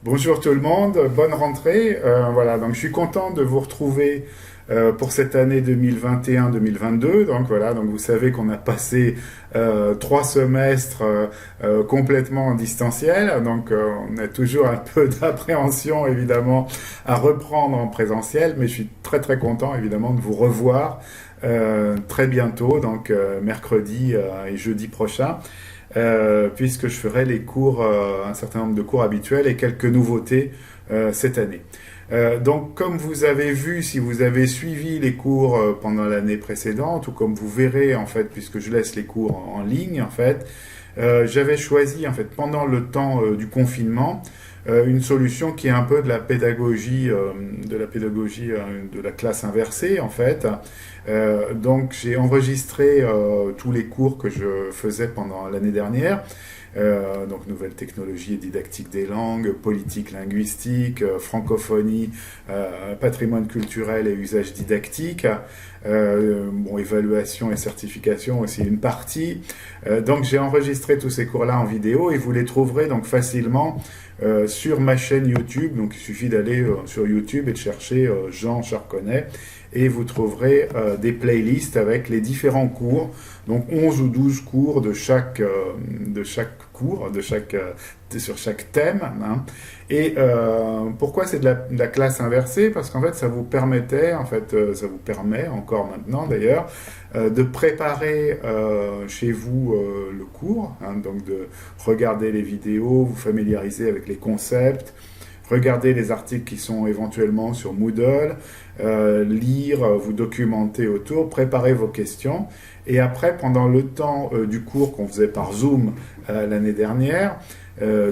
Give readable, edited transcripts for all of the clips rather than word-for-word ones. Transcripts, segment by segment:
Bonjour tout le monde, bonne rentrée. Voilà, donc je suis content de vous retrouver pour cette année 2021-2022. Donc voilà, donc vous savez qu'on a passé 3 semestres complètement en distanciel. Donc on a toujours un peu d'appréhension évidemment à reprendre en présentiel, mais je suis très très content évidemment de vous revoir très bientôt, donc mercredi et jeudi prochain puisque je ferai les cours, un certain nombre de cours habituels et quelques nouveautés cette année. Donc, comme vous avez vu, si vous avez suivi les cours pendant l'année précédente, ou comme vous verrez en fait, puisque je laisse les cours en ligne en fait, j'avais choisi en fait pendant le temps du confinement une solution qui est un peu de la pédagogie de la classe inversée en fait. Donc j'ai enregistré tous les cours que je faisais pendant l'année dernière. Donc nouvelles technologies et didactique des langues, politique linguistique, francophonie, patrimoine culturel et usage didactique, bon, évaluation et certification aussi une partie. Donc j'ai enregistré tous ces cours-là en vidéo et vous les trouverez donc facilement sur ma chaîne YouTube. Donc il suffit d'aller sur YouTube et de chercher Jean Charconnet et vous trouverez des playlists avec les différents cours, donc 11 ou 12 cours sur chaque thème. Hein. Et pourquoi c'est de la classe inversée? Parce qu'en fait, ça vous permettait, en fait, ça vous permet encore maintenant d'ailleurs, de préparer chez vous le cours, hein, donc de regarder les vidéos, vous familiariser avec les concepts, regarder les articles qui sont éventuellement sur Moodle, lire, vous documenter autour, préparer vos questions. Et après, pendant le temps du cours qu'on faisait par Zoom l'année dernière,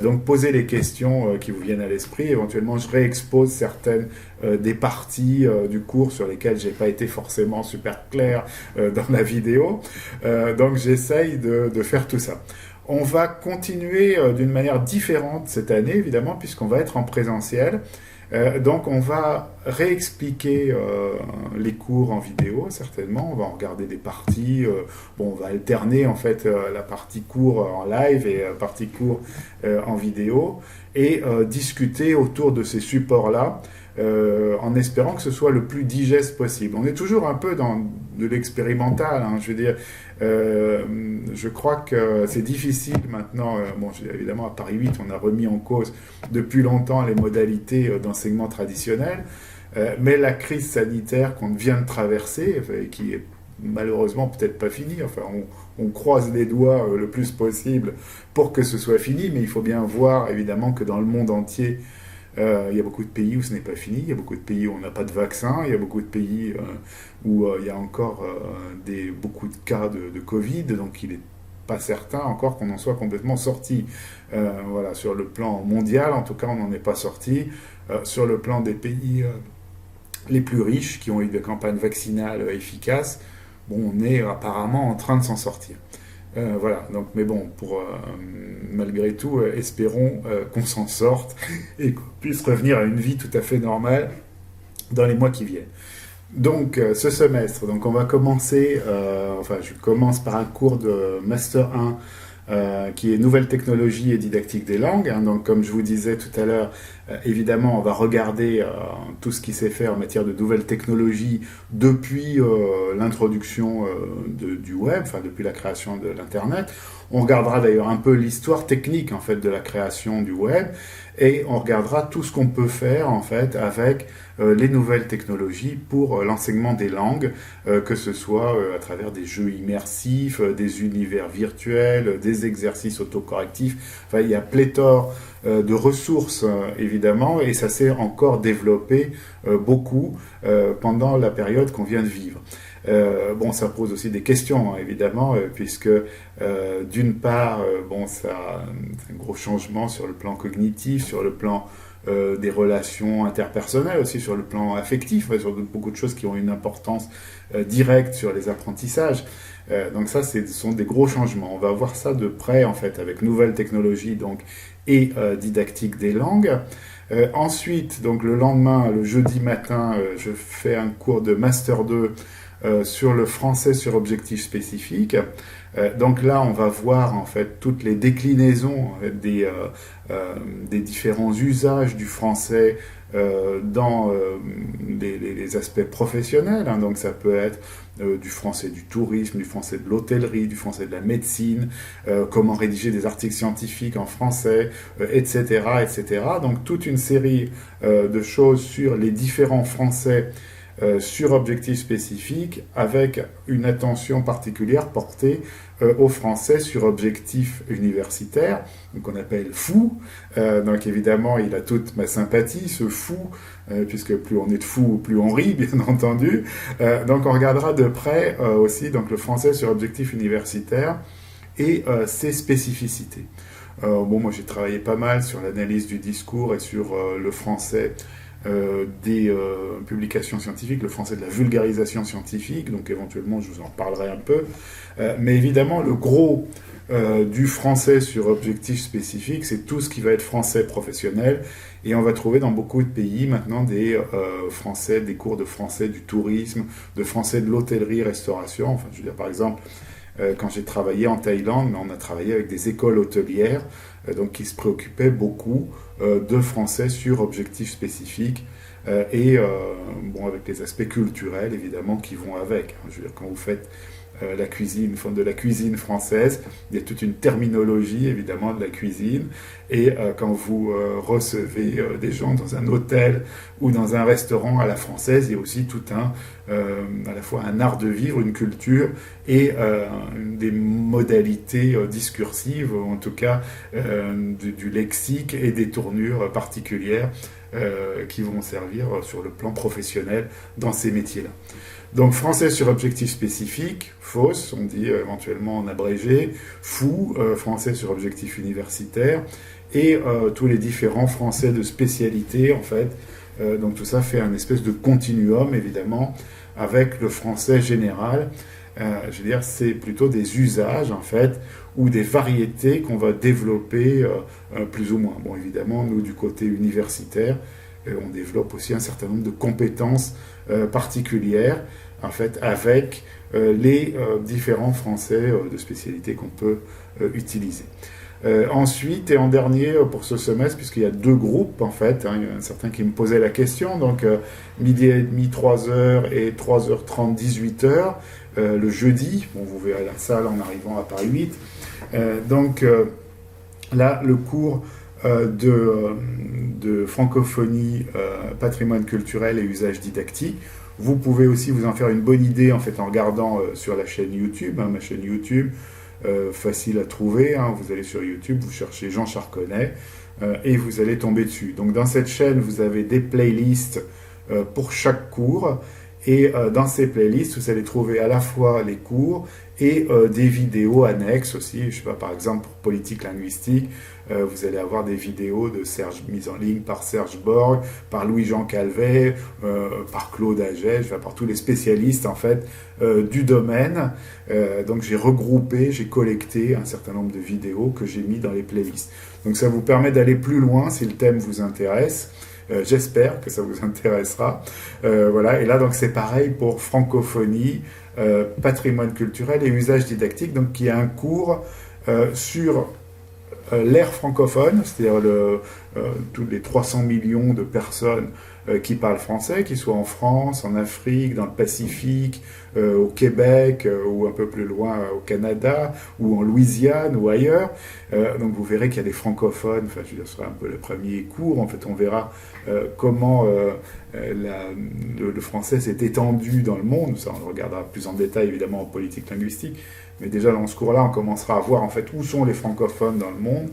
donc poser les questions qui vous viennent à l'esprit. Éventuellement, je réexpose certaines des parties du cours sur lesquelles j'ai pas été forcément super clair dans la vidéo. Donc j'essaye de faire tout ça. On va continuer d'une manière différente cette année, évidemment, puisqu'on va être en présentiel. Donc on va réexpliquer les cours en vidéo, certainement. On va en regarder des parties. Bon, on va alterner en fait la partie cours en live et la partie cours en vidéo et discuter autour de ces supports-là. En espérant que ce soit le plus digeste possible. On est toujours un peu dans de l'expérimental, hein, je veux dire, je crois que c'est difficile maintenant, bon évidemment à Paris 8 on a remis en cause depuis longtemps les modalités d'enseignement traditionnel, mais la crise sanitaire qu'on vient de traverser, et qui est malheureusement peut-être pas finie, enfin on croise les doigts le plus possible pour que ce soit fini, mais il faut bien voir évidemment que dans le monde entier, il y a beaucoup de pays où ce n'est pas fini, il y a beaucoup de pays où on n'a pas de vaccin, il y a beaucoup de pays où il y a encore beaucoup de cas de Covid, donc il n'est pas certain encore qu'on en soit complètement sorti. Voilà, sur le plan mondial, en tout cas, on n'en est pas sorti. Sur le plan des pays les plus riches, qui ont eu des campagnes vaccinales efficaces, bon, on est apparemment en train de s'en sortir. Voilà, donc, mais bon, malgré tout, espérons qu'on s'en sorte et qu'on puisse revenir à une vie tout à fait normale dans les mois qui viennent. Donc, ce semestre, donc on va commencer, enfin, je commence par un cours de Master 1 qui est Nouvelles technologies et didactique des langues. Hein. Donc, comme je vous disais tout à l'heure, évidemment, on va regarder tout ce qui s'est fait en matière de nouvelles technologies depuis l'introduction du web, enfin depuis la création de l'Internet. On regardera d'ailleurs un peu l'histoire technique en fait de la création du web et on regardera tout ce qu'on peut faire en fait avec les nouvelles technologies pour l'enseignement des langues, que ce soit à travers des jeux immersifs, des univers virtuels, des exercices autocorrectifs. Enfin, il y a pléthore de ressources évidemment et ça s'est encore développé beaucoup pendant la période qu'on vient de vivre. Bon, ça pose aussi des questions, hein, évidemment, puisque d'une part, bon, c'est un gros changement sur le plan cognitif, sur le plan des relations interpersonnelles, aussi sur le plan affectif, sur beaucoup de choses qui ont une importance directe sur les apprentissages. Donc ça, ce sont des gros changements. On va voir ça de près, en fait, avec nouvelles technologies donc, et didactique des langues. Ensuite, donc le lendemain, le jeudi matin, je fais un cours de Master 2 sur le français sur objectif spécifique. Donc là, on va voir en fait toutes les déclinaisons en fait, des différents usages du français dans les aspects professionnels. Hein. Donc ça peut être du français du tourisme, du français de l'hôtellerie, du français de la médecine, comment rédiger des articles scientifiques en français, etc., etc. Donc toute une série de choses sur les différents français sur objectifs spécifiques avec une attention particulière portée aux Français sur objectifs universitaires, donc on appelle fou. Donc évidemment, il a toute ma sympathie, ce fou, puisque plus on est de fou, plus on rit, bien entendu. Donc on regardera de près aussi donc, le français sur objectifs universitaires et ses spécificités. Bon, moi j'ai travaillé pas mal sur l'analyse du discours et sur le français des publications scientifiques, le français de la vulgarisation scientifique, donc éventuellement je vous en parlerai un peu. Mais évidemment, le gros du français sur objectifs spécifiques, c'est tout ce qui va être français professionnel. Et on va trouver dans beaucoup de pays maintenant des français, des cours de français du tourisme, de français de l'hôtellerie-restauration. Enfin, je veux dire, par exemple, quand j'ai travaillé en Thaïlande, on a travaillé avec des écoles hôtelières donc qui se préoccupaient beaucoup de français sur objectifs spécifiques et bon, avec les aspects culturels évidemment qui vont avec. Je veux dire, quand vous faites la cuisine, de la cuisine française, il y a toute une terminologie évidemment de la cuisine et quand vous recevez des gens dans un hôtel ou dans un restaurant à la française, il y a aussi tout à la fois un art de vivre, une culture et des modalités discursives, ou en tout cas du lexique et des tournures particulières qui vont servir sur le plan professionnel dans ces métiers-là. Donc français sur objectif spécifique, FOSS, on dit éventuellement en abrégé, fou, français sur objectif universitaire, et tous les différents français de spécialité en fait. Donc tout ça fait un espèce de continuum évidemment avec le français général. Je veux dire, c'est plutôt des usages en fait ou des variétés qu'on va développer plus ou moins. Bon, évidemment, nous du côté universitaire, on développe aussi un certain nombre de compétences particulières en fait avec les différents français de spécialité qu'on peut utiliser. Ensuite et en dernier pour ce semestre, puisqu'il y a deux groupes en fait, hein, il y a un certain qui me posait la question, donc midi et demi, 3h et 3h30, 18h, le jeudi, bon, vous verrez la salle en arrivant à Paris 8. Donc là, le cours de francophonie, patrimoine culturel et usage didactique. Vous pouvez aussi vous en faire une bonne idée en fait en regardant sur la chaîne YouTube, hein, ma chaîne YouTube, facile à trouver, hein, vous allez sur YouTube, vous cherchez Jean Charconnet et vous allez tomber dessus. Donc dans cette chaîne, vous avez des playlists pour chaque cours et dans ces playlists, vous allez trouver à la fois les cours et des vidéos annexes aussi. Je sais pas, par exemple pour politique linguistique, vous allez avoir des vidéos de Serge, mises en ligne par Serge Borg, par Louis-Jean Calvet, par Claude Aget, par tous les spécialistes en fait du domaine. Donc j'ai regroupé, j'ai collecté un certain nombre de vidéos que j'ai mis dans les playlists. Donc ça vous permet d'aller plus loin si le thème vous intéresse. J'espère que ça vous intéressera. Voilà. Et là, donc c'est pareil pour francophonie, patrimoine culturel et usage didactique, donc qui a un cours sur l'ère francophone, c'est-à-dire tous les 300 millions de personnes qui parlent français, qui soient en France, en Afrique, dans le Pacifique, au Québec, ou un peu plus loin au Canada, ou en Louisiane, ou ailleurs. Donc vous verrez qu'il y a des francophones, enfin je veux dire, ce sera un peu le premier cours, en fait on verra comment le français s'est étendu dans le monde, ça on le regardera plus en détail évidemment en politique linguistique, mais déjà dans ce cours-là on commencera à voir en fait où sont les francophones dans le monde,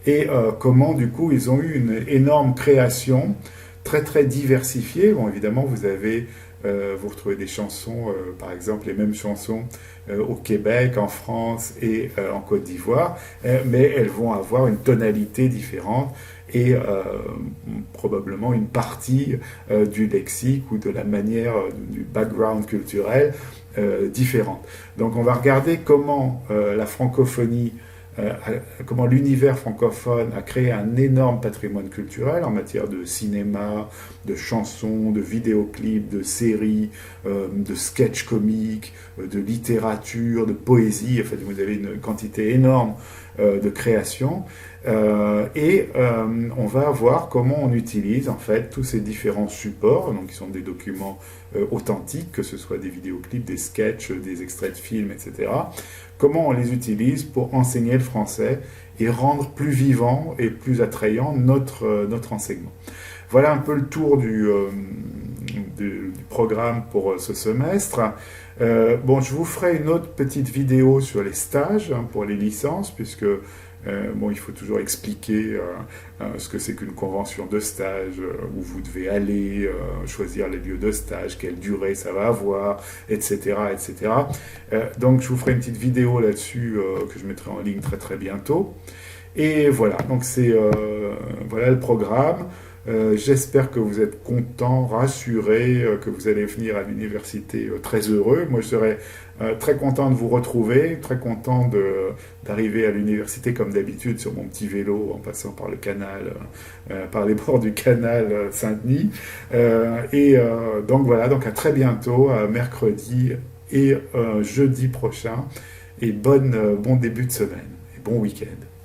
et comment du coup ils ont eu une énorme création, très très diversifiée. Bon évidemment vous retrouvez des chansons, par exemple les mêmes chansons au Québec, en France et en Côte d'Ivoire, mais elles vont avoir une tonalité différente et probablement une partie du lexique ou de la manière, du background culturel différente. Donc on va regarder comment la francophonie comment l'univers francophone a créé un énorme patrimoine culturel en matière de cinéma, de chansons, de vidéoclips, de séries, de sketchs comiques, de littérature, de poésie. En fait, vous avez une quantité énorme de créations. On va voir comment on utilise en fait tous ces différents supports, donc qui sont des documents authentiques, que ce soit des vidéoclips, des sketchs, des extraits de films, etc. Comment on les utilise pour enseigner le français et rendre plus vivant et plus attrayant notre enseignement. Voilà un peu le tour du programme pour ce semestre. Bon, je vous ferai une autre petite vidéo sur les stages pour les licences, puisque bon, il faut toujours expliquer ce que c'est qu'une convention de stage, où vous devez aller, choisir les lieux de stage, quelle durée ça va avoir, etc. etc. Donc je vous ferai une petite vidéo là-dessus que je mettrai en ligne très très bientôt. Et voilà, donc c'est voilà le programme. J'espère que vous êtes contents, rassurés, que vous allez venir à l'université très heureux. Moi, je serais très content de vous retrouver, très content d'arriver à l'université comme d'habitude sur mon petit vélo en passant par le canal, par les bords du canal Saint-Denis. Donc voilà, donc à très bientôt, à mercredi et jeudi prochain. Et bon début de semaine et bon week-end.